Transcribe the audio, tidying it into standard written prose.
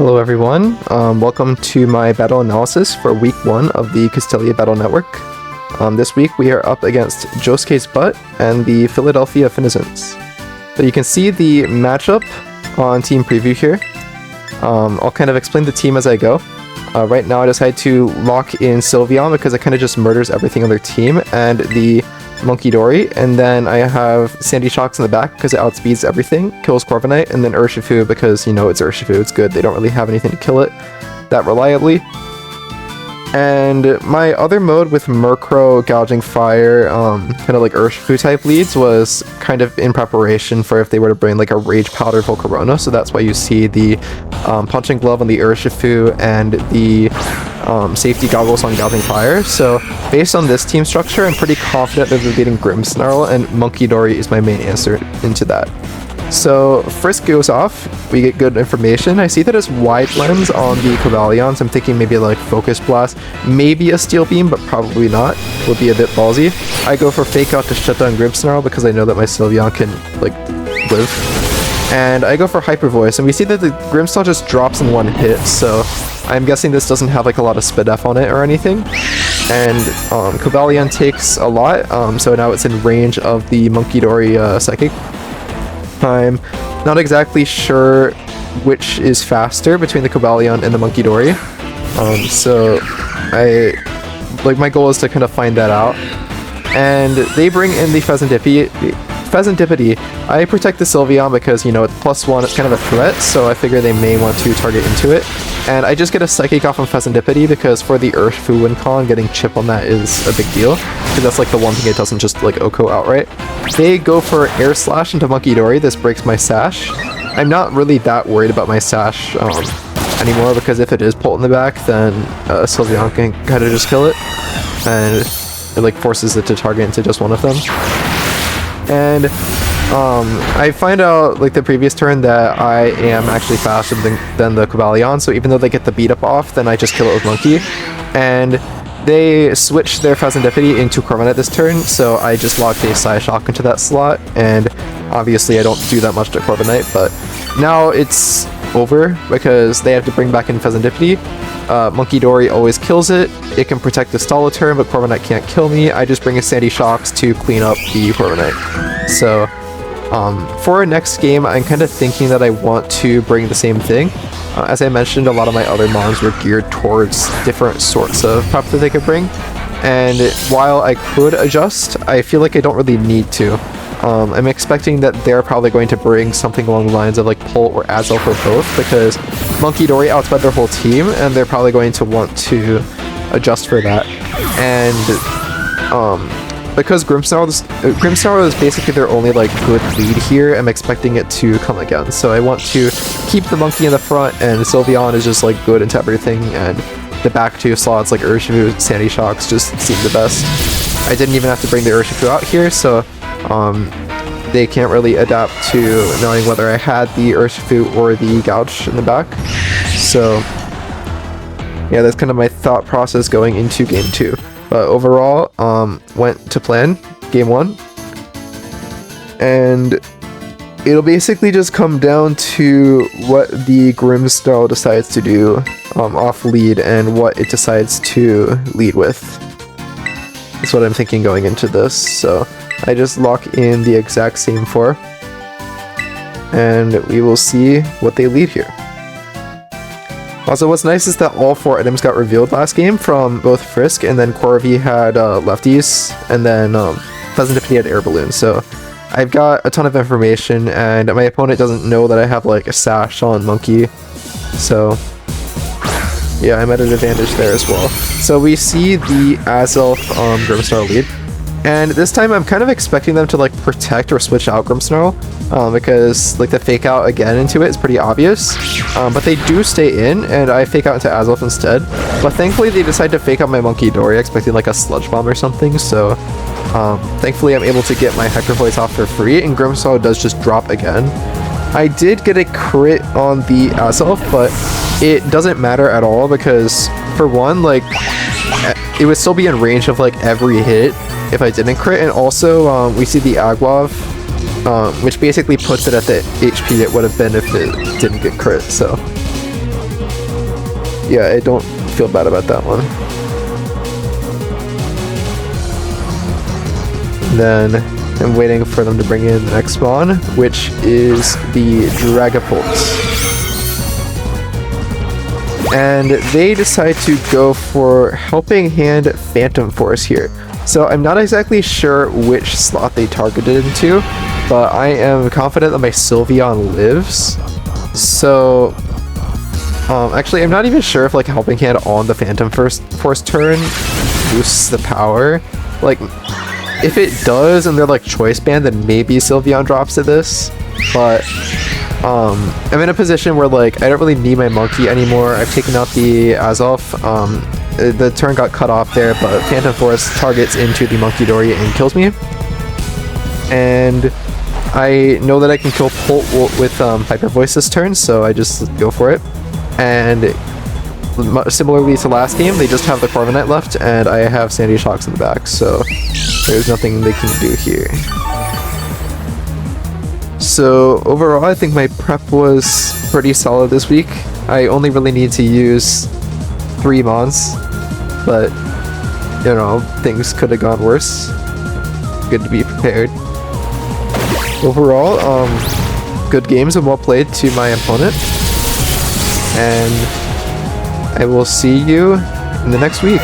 Hello everyone, welcome to my battle analysis for week 1 of the Castelia Battle Network. This week we are up against Josuke's Butt and the Philadelphia Finizens. So you can see the matchup on team preview here. I'll kind of explain the team as I go. Right now I decided to lock in Sylveon because it kind of just murders everything on their team, and the Munkidori, and then I have Sandy Shocks in the back because it outspeeds everything, kills Corviknight, and then Urshifu because, you know, it's Urshifu, it's good, they don't really have anything to kill it that reliably. And my other mode with Murkrow, Gouging Fire, kind of like Urshifu type leads was kind of in preparation for if they were to bring like a Rage Powder Volcarona, so that's why you see the Punching Glove on the Urshifu and the safety goggles on Gouging Fire. So based on this team structure, I'm pretty confident that they're getting Grimmsnarl, and Munkidori is my main answer into that. So Frisk goes off, we get good information. I see that it's Wide Lens on the Cobalion, so I'm thinking maybe like Focus Blast, maybe a Steel Beam, but probably not. Would be a bit ballsy. I go for Fake Out to shut down Grimmsnarl because I know that my Sylveon can like live. And I go for Hyper Voice, and we see that the Grimmsnarl just drops in one hit, so I'm guessing this doesn't have like a lot of Spidef on it or anything. And Cobalion takes a lot, so now it's in range of the Munkidori Psychic. I'm not exactly sure which is faster between the Cobalion and the Munkidori, so my goal is to kind of find that out. And they bring in the Pheasantipity. I protect the Sylveon because, you know, it's +1, it's kind of a threat, so I figure they may want to target into it. And I just get a Psychic off on Pheasantipity because for the Urshifu win con, getting chip on that is a big deal, because that's like the one thing it doesn't just like OHKO outright. They go for Air Slash into Munkidori. This breaks my Sash. I'm not really that worried about my Sash anymore, because if it is pulled in the back, then Sylveon can kind of just kill it, and it like forces it to target into just one of them. And I find out like the previous turn that I am actually faster than the Cobalion, so even though they get the beat up off, then I just kill it with Monkey. And they switch their Pheasantipity into Corviknight this turn, so I just locked a Psyshock into that slot, and obviously I don't do that much to Corviknight, but now it's over because they have to bring back in Pheasantipity. Munkidori always kills it. It can protect the stall a turn, but Corviknight can't kill me. I just bring a Sandy Shocks to clean up the Corviknight. So for our next game, I'm kind of thinking that I want to bring the same thing. As I mentioned, a lot of my other mons were geared towards different sorts of prep that they could bring, and while I could adjust, I feel like I don't really need to. I'm expecting that they're probably going to bring something along the lines of like Pull or Azelf or both, because Munkidori outsped their whole team, and they're probably going to want to adjust for that. And because Grimmsnarl is basically their only like good lead here, I'm expecting it to come again. So I want to keep the Monkey in the front, and Sylveon is just like good into everything, and the back two slots like Urshifu, Sandy Shocks just seem the best. I didn't even have to bring the Urshifu out here, so they can't really adapt to knowing whether I had the Urshifu or the Gouge in the back. So yeah, that's kind of my thought process going into game 2. But overall, went to plan, game 1. And it'll basically just come down to what the Grimmsnarl decides to do off lead, and what it decides to lead with. That's what I'm thinking going into this. So I just lock in the exact same 4, and we will see what they lead here. Also, what's nice is that all 4 items got revealed last game from both Frisk, and then Corvi had lefties, and then Pheasantipity had air balloons. So I've got a ton of information, and my opponent doesn't know that I have like a Sash on Monkey. So yeah, I'm at an advantage there as well. So we see the Azelf Grimmsnarl lead. And this time I'm kind of expecting them to like protect or switch out Grimmsnarl, because like the fake out again into it is pretty obvious, but they do stay in, and I fake out into Azelf instead. But thankfully they decide to fake out my Munkidori, expecting like a Sludge Bomb or something, so thankfully I'm able to get my Hyper Voice off for free, and Grimmsnarl does just drop again. I did get a crit on the Azelf, but it doesn't matter at all, because for one, like, it would still be in range of like every hit if I didn't crit, and also we see the Aguav, which basically puts it at the HP it would have been if it didn't get crit, so Yeah, I don't feel bad about that one. Then I'm waiting for them to bring in the next spawn, which is the Dragapult. And they decide to go for Helping Hand Phantom Force here. So I'm not exactly sure which slot they targeted into, but I am confident that my Sylveon lives. So actually, I'm not even sure if like Helping Hand on the Phantom Force turn boosts the power. Like, if it does and they're like choice band, then maybe Sylveon drops to this. But I'm in a position where like I don't really need my monkey anymore. I've taken out the Azelf. The turn got cut off there, but Phantom Force targets into the Munkidori and kills me. And I know that I can kill Pult with Hyper Voice this turn, so I just go for it. And similarly to last game, they just have the Corviknight left, and I have Sandy Shocks in the back, so there's nothing they can do here. So overall, I think my prep was pretty solid this week. I only really need to use 3 mons, but you know, things could have gone worse. Good to be prepared. Overall, good games and well played to my opponent. And I will see you in the next week.